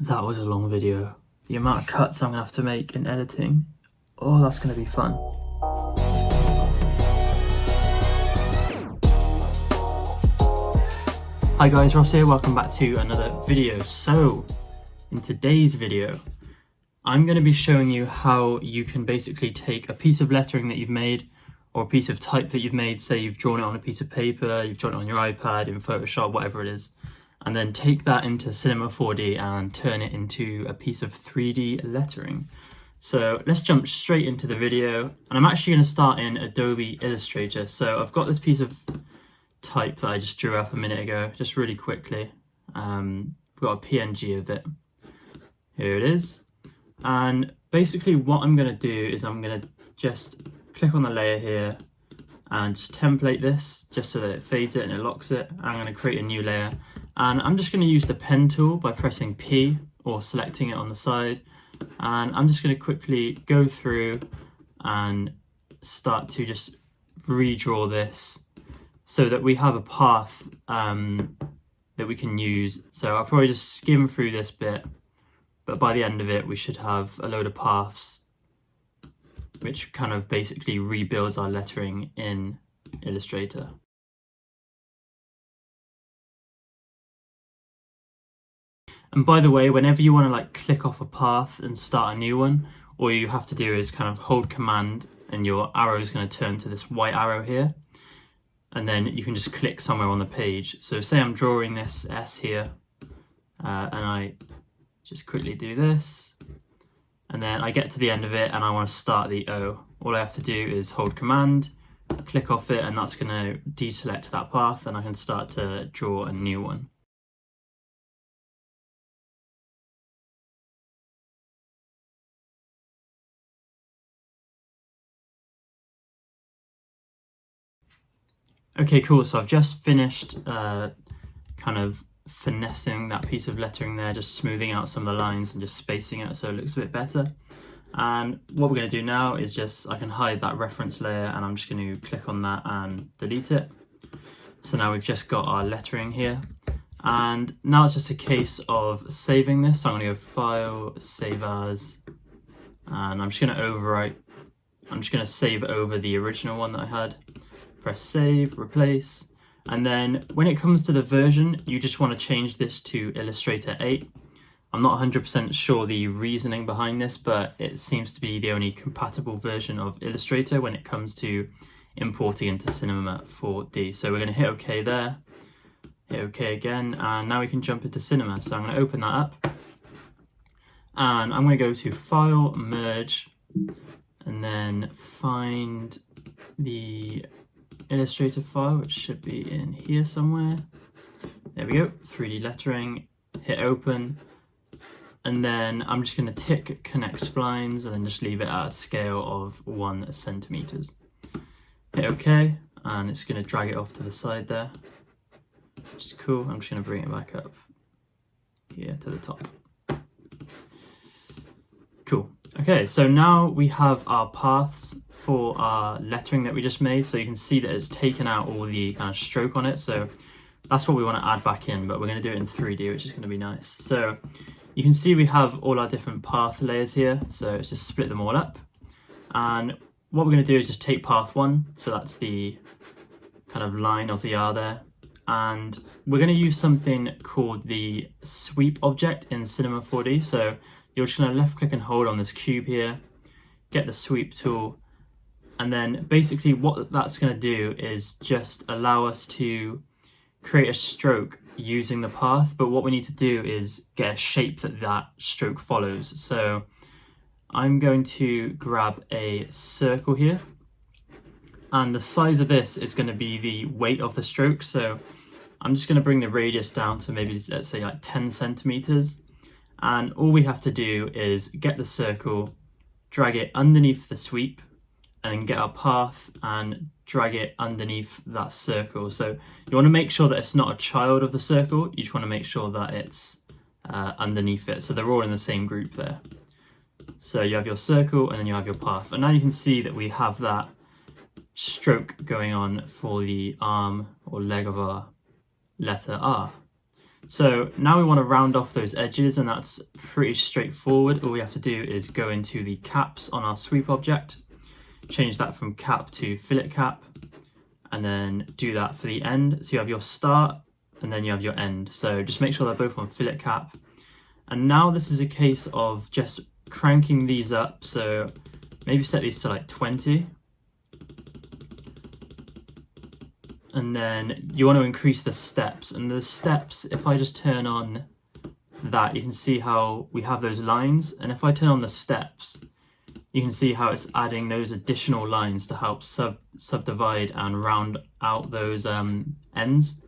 That was a long video. The amount of cuts I'm gonna have to make in editing. Oh, that's gonna be fun. That's gonna be fun. Hi guys, Ross here. Welcome back to another video. So, in today's video, I'm gonna be showing you how you can basically take a piece of lettering that you've made or a piece of type that you've made, say you've drawn it on a piece of paper, you've drawn it on your iPad, in Photoshop, whatever it is, and then take that into Cinema 4D and turn it into a piece of 3D lettering. So let's jump straight into the video, and I'm actually going to start in Adobe Illustrator. So I've got this piece of type that I just drew up a minute ago, just really quickly. I've got a PNG of it. Here it is. And basically what I'm going to do is I'm going to just click on the layer here and just template this just so that it fades it and it locks it. I'm going to create a new layer. And I'm just going to use the pen tool by pressing P or selecting it on the side. And I'm just going to quickly go through and start to just redraw this so that we have a path that we can use. So I'll probably just skim through this bit, but by the end of it, we should have a load of paths, which kind of basically rebuilds our lettering in Illustrator. And by the way, whenever you want to click off a path and start a new one, all you have to do is kind of hold Command and your arrow is going to turn to this white arrow here. And then you can just click somewhere on the page. So say I'm drawing this S here and I just quickly do this. And then I get to the end of it and I want to start the O. All I have to do is hold Command, click off it, and that's going to deselect that path and I can start to draw a new one. Okay, cool. So I've just finished kind of finessing that piece of lettering there, just smoothing out some of the lines and just spacing it so it looks a bit better. And what we're going to do now is I can hide that reference layer and I'm just going to click on that and delete it. So now we've just got our lettering here. And now it's just a case of saving this. So I'm going to go File, Save As, and I'm just going to overwrite. I'm just going to save over the original one that I had. Press Save, Replace, and then when it comes to the version, you just want to change this to Illustrator 8. I'm not 100% sure the reasoning behind this, but it seems to be the only compatible version of Illustrator when it comes to importing into Cinema 4D. So we're going to hit OK there, hit OK again, and now we can jump into Cinema. So I'm going to open that up, and I'm going to go to File, Merge, and then find the Illustrator file, which should be in here somewhere. There we go, 3D lettering, hit open, and then I'm just going to tick connect splines and then just leave it at a scale of 1 centimeters. Hit OK, and it's going to drag it off to the side there, which is cool. I'm just going to bring it back up here to the top. Cool. Okay, so now we have our paths for our lettering that we just made. So you can see that it's taken out all the kind of stroke on it. So that's what we want to add back in, but we're going to do it in 3D, which is going to be nice. So you can see we have all our different path layers here. So let's just split them all up. And what we're going to do is just take path 1. So that's the kind of line of the R there. And we're going to use something called the sweep object in Cinema 4D. So you're just going to left click and hold on this cube here, get the sweep tool, and then basically what that's going to do is just allow us to create a stroke using the path, but what we need to do is get a shape that stroke follows. So I'm going to grab a circle here, and the size of this is going to be the weight of the stroke. So I'm just going to bring the radius down to maybe, let's say, like 10 centimeters. And all we have to do is get the circle, drag it underneath the sweep, and then get our path and drag it underneath that circle. So you want to make sure that it's not a child of the circle. You just want to make sure that it's underneath it. So they're all in the same group there. So you have your circle and then you have your path. And now you can see that we have that stroke going on for the arm or leg of our letter R. So now we want to round off those edges, and that's pretty straightforward. All we have to do is go into the caps on our sweep object, change that from cap to fillet cap, and then do that for the end. So you have your start and then you have your end. So just make sure they're both on fillet cap. And now this is a case of just cranking these up. So maybe set these to like 20. And then you want to increase the steps. And the steps, if I just turn on that, you can see how we have those lines. And if I turn on the steps, you can see how it's adding those additional lines to help subdivide and round out those ends.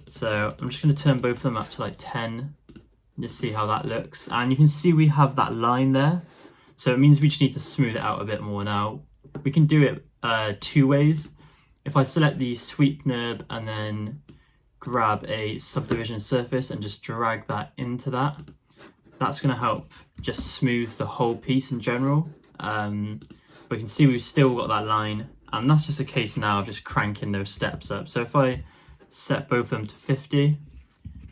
So I'm just going to turn both of them up to like 10 and just see how that looks. And you can see we have that line there. So it means we just need to smooth it out a bit more now. We can do it two ways. If I select the sweep nib and then grab a subdivision surface and just drag that into that, that's going to help just smooth the whole piece in general. But you can see we've still got that line, and that's just a case now of just cranking those steps up. So if I set both of them to 50,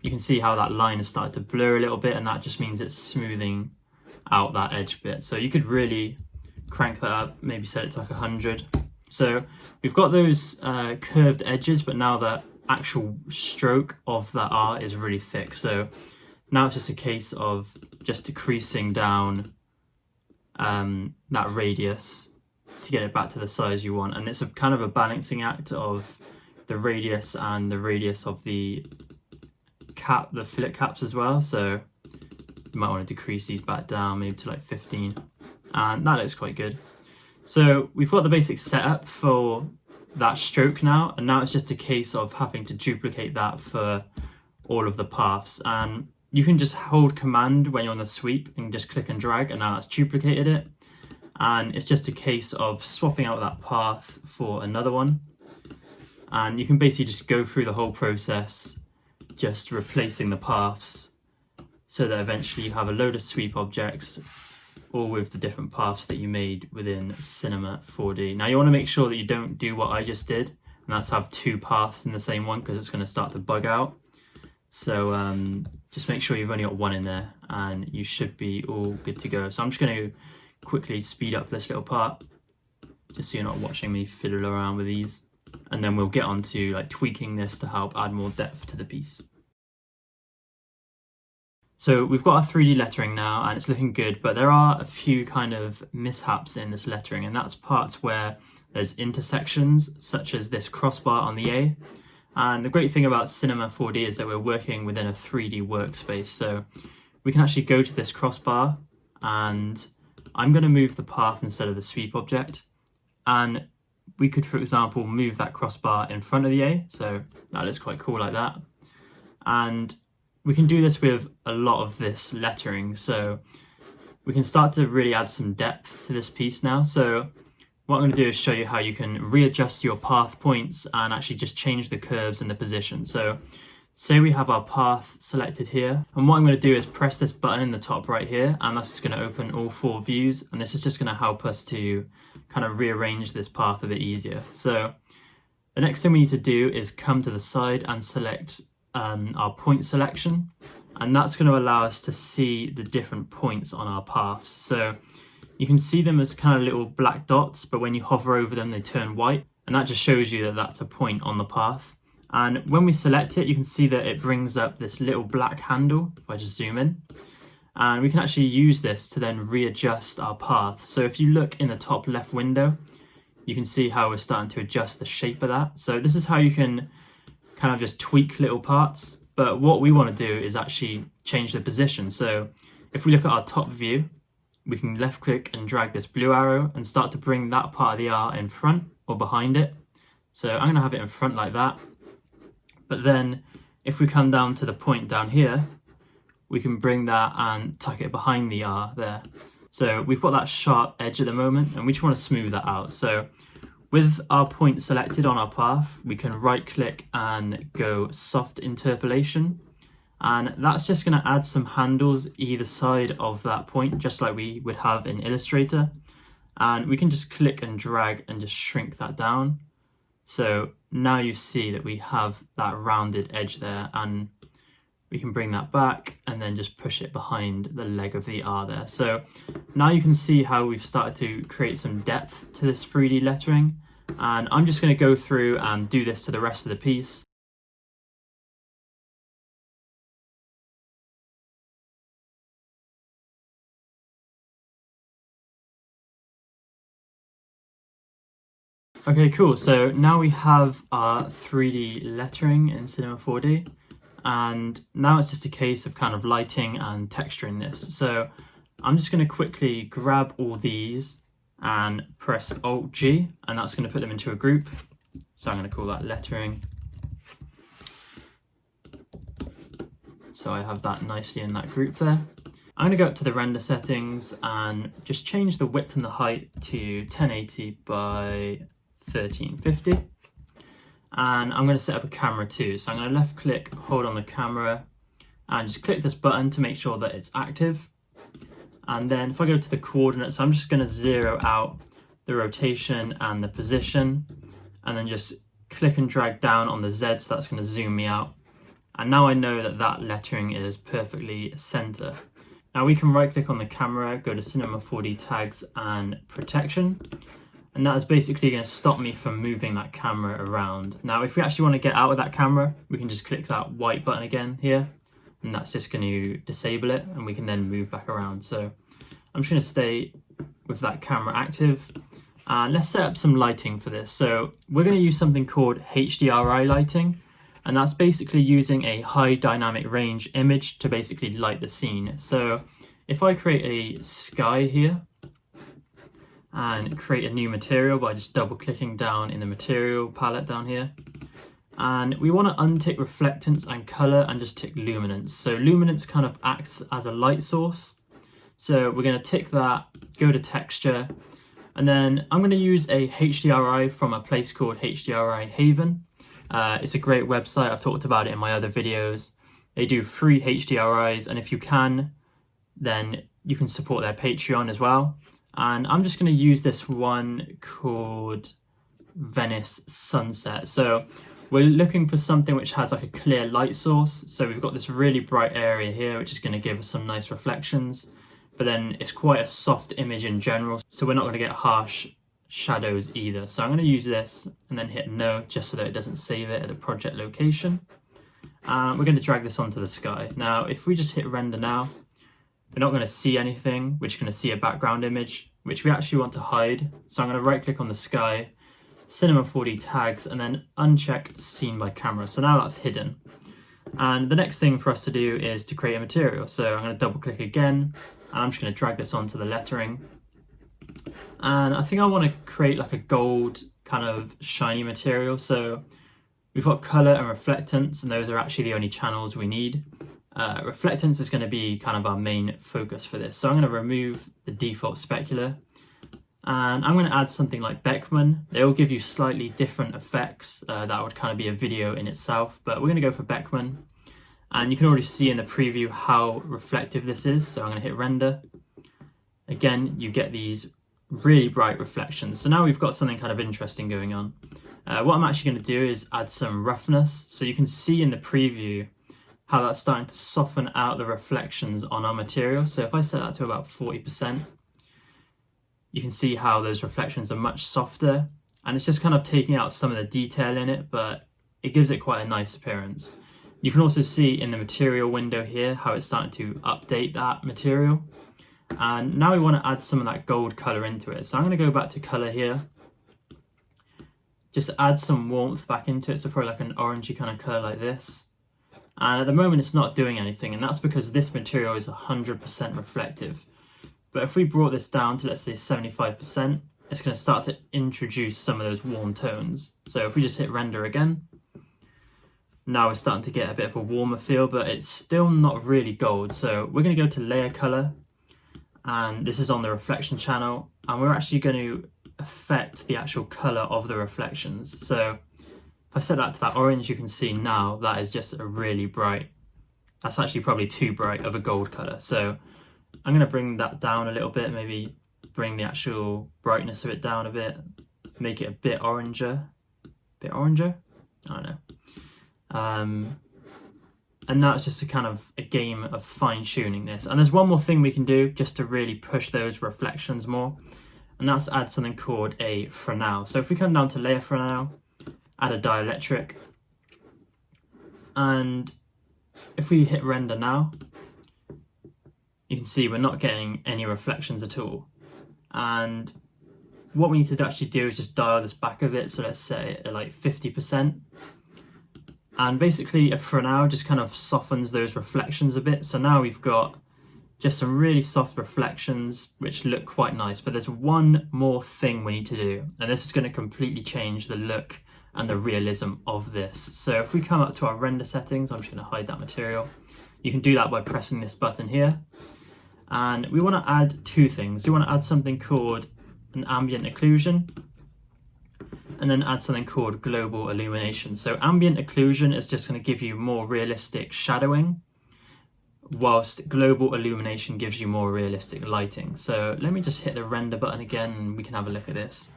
you can see how that line has started to blur a little bit, and that just means it's smoothing out that edge bit. So you could really crank that up, maybe set it to like 100. So we've got those curved edges, but now the actual stroke of that R is really thick. So now it's just a case of just decreasing down that radius to get it back to the size you want. And it's a kind of a balancing act of the radius and the radius of the cap, the fillet caps as well. So you might want to decrease these back down maybe to like 15, and that looks quite good. So we've got the basic setup for that stroke now, and now it's just a case of having to duplicate that for all of the paths. And you can just hold command when you're on the sweep and just click and drag, and now that's duplicated it. And it's just a case of swapping out that path for another one. And you can basically just go through the whole process, just replacing the paths, so that eventually you have a load of sweep objects, all with the different paths that you made within Cinema 4D. Now you want to make sure that you don't do what I just did, and that's have two paths in the same one, because it's going to start to bug out. So just make sure you've only got one in there, and you should be all good to go. So I'm just going to quickly speed up this little part, just so you're not watching me fiddle around with these. And then we'll get on to like tweaking this to help add more depth to the piece. So we've got our 3D lettering now, and it's looking good, but there are a few kind of mishaps in this lettering, and that's parts where there's intersections, such as this crossbar on the A. And the great thing about Cinema 4D is that we're working within a 3D workspace. So we can actually go to this crossbar, and I'm going to move the path instead of the sweep object. And we could, for example, move that crossbar in front of the A. So that looks quite cool like that. And we can do this with a lot of this lettering. So we can start to really add some depth to this piece now. So what I'm going to do is show you how you can readjust your path points and actually just change the curves and the position. So say we have our path selected here, and what I'm going to do is press this button in the top right here, and that's just going to open all 4 views, and this is just going to help us to kind of rearrange this path a bit easier. So the next thing we need to do is come to the side and select our point selection, and that's going to allow us to see the different points on our paths. So you can see them as kind of little black dots, but when you hover over them they turn white, and that just shows you that that's a point on the path. And when we select it, you can see that it brings up this little black handle. If I just zoom in, and we can actually use this to then readjust our path. So if you look in the top left window, you can see how we're starting to adjust the shape of that. So this is how you can kind of just tweak little parts, but what we want to do is actually change the position. So if we look at our top view, we can left click and drag this blue arrow and start to bring that part of the R in front or behind it. So I'm going to have it in front like that. But then if we come down to the point down here, we can bring that and tuck it behind the R there. So we've got that sharp edge at the moment, and we just want to smooth that out. So with our point selected on our path, we can right click and go soft interpolation. And that's just going to add some handles either side of that point, just like we would have in Illustrator. And we can just click and drag and just shrink that down. So now you see that we have that rounded edge there, and we can bring that back and then just push it behind the leg of the R there. So now you can see how we've started to create some depth to this 3D lettering. And I'm just going to go through and do this to the rest of the piece. Okay, cool. So now we have our 3D lettering in Cinema 4D. And now it's just a case of kind of lighting and texturing this. So I'm just going to quickly grab all these and press Alt-G, and that's going to put them into a group. So I'm going to call that lettering. So I have that nicely in that group there. I'm going to go up to the render settings and just change the width and the height to 1080 by 1350. And I'm going to set up a camera too. So I'm going to left click, hold on the camera, and just click this button to make sure that it's active. And then if I go to the coordinates, I'm just going to zero out the rotation and the position, and then just click and drag down on the Z, so that's going to zoom me out. And now I know that that lettering is perfectly center. Now we can right click on the camera, go to Cinema 4D tags and protection. And that is basically going to stop me from moving that camera around. Now, if we actually want to get out of that camera, we can just click that white button again here, and that's just going to disable it, and we can then move back around. So I'm just going to stay with that camera active. And let's set up some lighting for this. So we're going to use something called HDRI lighting, and that's basically using a high dynamic range image to basically light the scene. So if I create a sky here, and create a new material by just double clicking down in the material palette down here. And we want to untick reflectance and color and just tick luminance. So luminance kind of acts as a light source. So we're going to tick that, go to texture, and then I'm going to use a HDRI from a place called HDRI Haven. It's a great website. I've talked about it in my other videos. They do free HDRIs, and if you can, then you can support their Patreon as well. And I'm just going to use this one called Venice Sunset. So we're looking for something which has like a clear light source. So we've got this really bright area here, which is going to give us some nice reflections. But then it's quite a soft image in general, so we're not going to get harsh shadows either. So I'm going to use this and then hit no, just so that it doesn't save it at the project location. We're going to drag this onto the sky. Now, if we just hit render now, we're not going to see anything. We're just going to see a background image, which we actually want to hide. So I'm going to right click on the sky, Cinema 4D tags, and then uncheck scene by camera. So now that's hidden. And the next thing for us to do is to create a material. So I'm going to double click again, and I'm just going to drag this onto the lettering. And I think I want to create like a gold kind of shiny material. So we've got color and reflectance, and those are actually the only channels we need. Reflectance is going to be kind of our main focus for this. So I'm going to remove the default specular, and I'm going to add something like Beckman. They all give you slightly different effects. That would kind of be a video in itself, but we're going to go for Beckman. And you can already see in the preview how reflective this is. So I'm going to hit render. Again, you get these really bright reflections. So now we've got something kind of interesting going on. What I'm actually going to do is add some roughness. So you can see in the preview how that's starting to soften out the reflections on our material. So if I set that to about 40%, you can see how those reflections are much softer, and it's just kind of taking out some of the detail in it, but it gives it quite a nice appearance. You can also see in the material window here how it's starting to update that material. And now we want to add some of that gold color into it. So I'm going to go back to color here, just add some warmth back into it. So probably like an orangey kind of color like this. And at the moment it's not doing anything, and that's because this material is 100% reflective. But if we brought this down to, let's say, 75%, it's going to start to introduce some of those warm tones. So if we just hit render again, now we're starting to get a bit of a warmer feel, but it's still not really gold. So we're going to go to layer color, and this is on the reflection channel, and we're actually going to affect the actual color of the reflections. So if I set that to that orange, you can see now that is just a really bright, that's actually probably too bright of a gold color. So I'm going to bring that down a little bit, maybe bring the actual brightness of it down a bit, make it a bit oranger, I don't know. And now it's just a game of fine-tuning this. And there's one more thing we can do just to really push those reflections more, and that's add something called a Fresnel. So if we come down to layer Fresnel, add a dielectric, and if we hit render now, you can see we're not getting any reflections at all. And what we need to actually do is just dial this back a bit. So let's set it at like 50%. And basically a Fresnel just kind of softens those reflections a bit. So now we've got just some really soft reflections which look quite nice. But there's one more thing we need to do, and this is going to completely change the look and the realism of this. So if we come up to our render settings, I'm just going to hide that material. You can do that by pressing this button here. And we want to add two things. We want to add something called an ambient occlusion, and then add something called global illumination. So ambient occlusion is just going to give you more realistic shadowing, whilst global illumination gives you more realistic lighting. So let me just hit the render button again and we can have a look at this.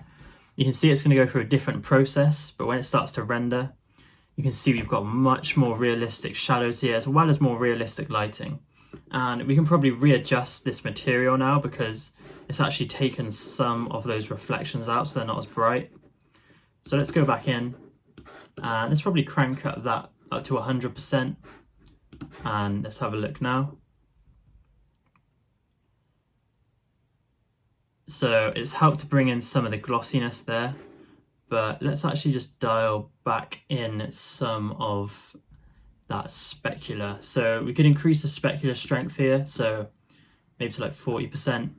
You can see it's going to go through a different process, but when it starts to render, you can see we've got much more realistic shadows here, as well as more realistic lighting. And we can probably readjust this material now because it's actually taken some of those reflections out, so they're not as bright. So let's go back in and let's probably crank up that up to 100%. And let's have a look now. So it's helped to bring in some of the glossiness there, but let's actually just dial back in some of that specular. So we could increase the specular strength here, so maybe to like 40%.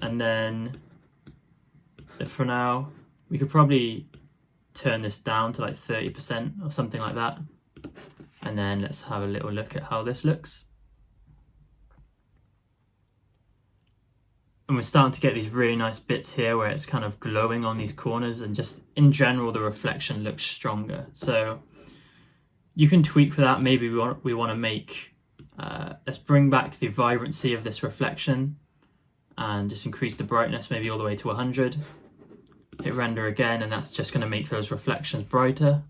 And then for now, we could probably turn this down to like 30% or something like that. And then let's have a little look at how this looks. And we're starting to get these really nice bits here where it's kind of glowing on these corners, and just in general the reflection looks stronger. So you can tweak for that. Maybe we want to make, let's bring back the vibrancy of this reflection and just increase the brightness maybe all the way to 100. Hit render again, and that's just going to make those reflections brighter.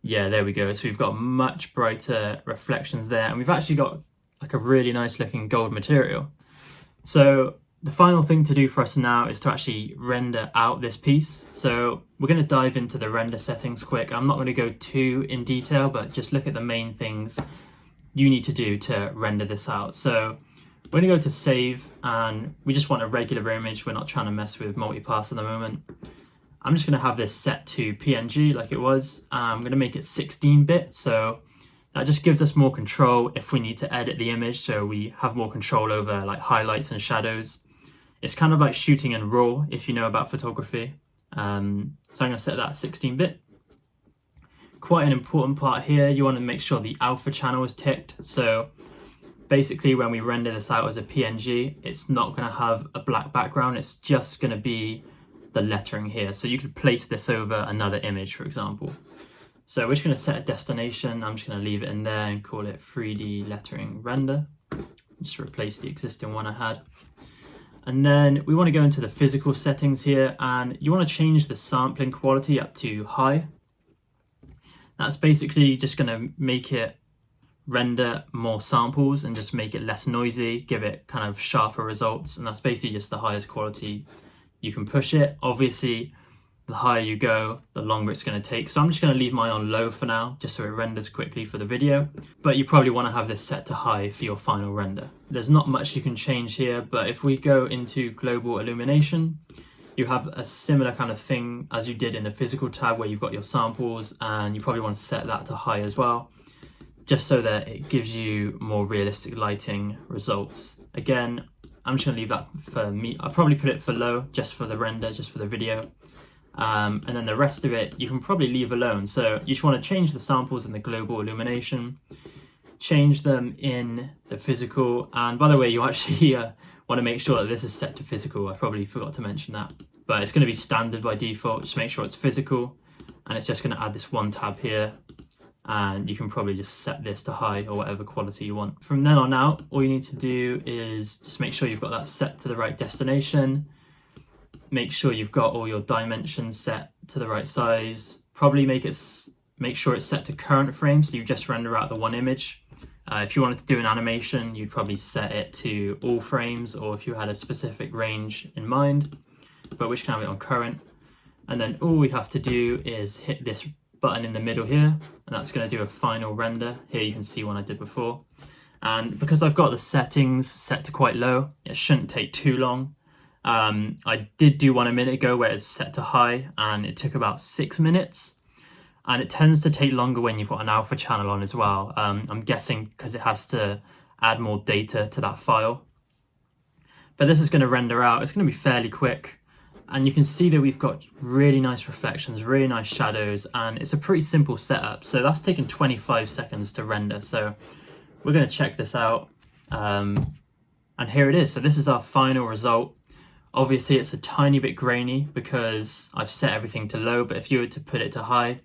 Yeah, there we go. So we've got much brighter reflections there, and we've actually got like a really nice looking gold material. So the final thing to do for us now is to actually render out this piece. So we're going to dive into the render settings quick. I'm not going to go too in detail, but just look at the main things you need to do to render this out. So we're going to go to save, and we just want a regular image. We're not trying to mess with multipass at the moment. I'm just going to have this set to PNG like it was. I'm going to make it 16-bit, so that just gives us more control if we need to edit the image, so we have more control over like highlights and shadows. It's kind of like shooting in RAW if you know about photography. So I'm going to set that 16-bit. Quite an important part here, you want to make sure the alpha channel is ticked. So basically when we render this out as a PNG, it's not going to have a black background, it's just going to be the lettering here. So you could place this over another image, for example. So we're just going to set a destination. I'm just going to leave it in there and call it 3D lettering render. Just replace the existing one I had. And then we want to go into the physical settings here, and you want to change the sampling quality up to high. That's basically just going to make it render more samples and just make it less noisy, give it kind of sharper results. And that's basically just the highest quality you can push it. Obviously, the higher you go, the longer it's going to take. So I'm just going to leave mine on low for now, just so it renders quickly for the video. But you probably want to have this set to high for your final render. There's not much you can change here, but if we go into global illumination, you have a similar kind of thing as you did in the physical tab where you've got your samples, and you probably want to set that to high as well, just so that it gives you more realistic lighting results. Again, I'm just going to leave that for me. I'll probably put it for low, just for the render, just for the video. And then the rest of it, you can probably leave alone. So you just want to change the samples in the global illumination, change them in the physical. And by the way, you actually want to make sure that this is set to physical. I probably forgot to mention that, but it's going to be standard by default. Just make sure it's physical, and it's just going to add this one tab here. And you can probably just set this to high or whatever quality you want. From then on out, all you need to do is just make sure you've got that set to the right destination. Make sure you've got all your dimensions set to the right size. Probably make make sure it's set to current frame, so you just render out the one image. If you wanted to do an animation, you'd probably set it to all frames, or if you had a specific range in mind, but we can have it on current. And then all we have to do is hit this button in the middle here, and that's going to do a final render. Here you can see one I did before. And because I've got the settings set to quite low, it shouldn't take too long. I did do one a minute ago where it's set to high, and it took about 6 minutes. And it tends to take longer when you've got an alpha channel on as well. I'm guessing because it has to add more data to that file. But this is going to render out. It's going to be fairly quick. And you can see that we've got really nice reflections, really nice shadows, and it's a pretty simple setup. So that's taken 25 seconds to render. So we're going to check this out. And here it is. So this is our final result. Obviously, it's a tiny bit grainy because I've set everything to low, but if you were to put it to high,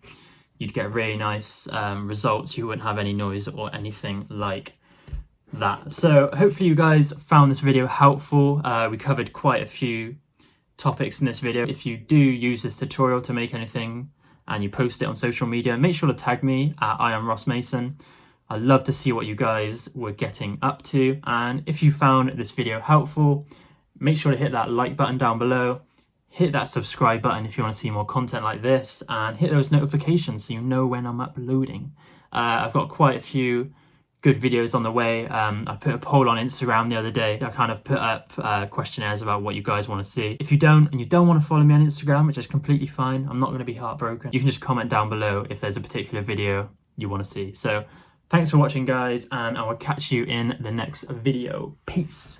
you'd get really nice results. You wouldn't have any noise or anything like that. So hopefully you guys found this video helpful. We covered quite a few topics in this video. If you do use this tutorial to make anything and you post it on social media, make sure to tag me at I am Ross Mason. I'd love to see what you guys were getting up to. And if you found this video helpful, make sure to hit that like button down below. Hit that subscribe button if you want to see more content like this, and hit those notifications so you know when I'm uploading. I've got quite a few good videos on the way. I put a poll on Instagram the other day. I kind of put up questionnaires about what you guys want to see. If you don't, and you don't want to follow me on Instagram, which is completely fine, I'm not going to be heartbroken. You can just comment down below if there's a particular video you want to see. So thanks for watching, guys, and I will catch you in the next video. Peace.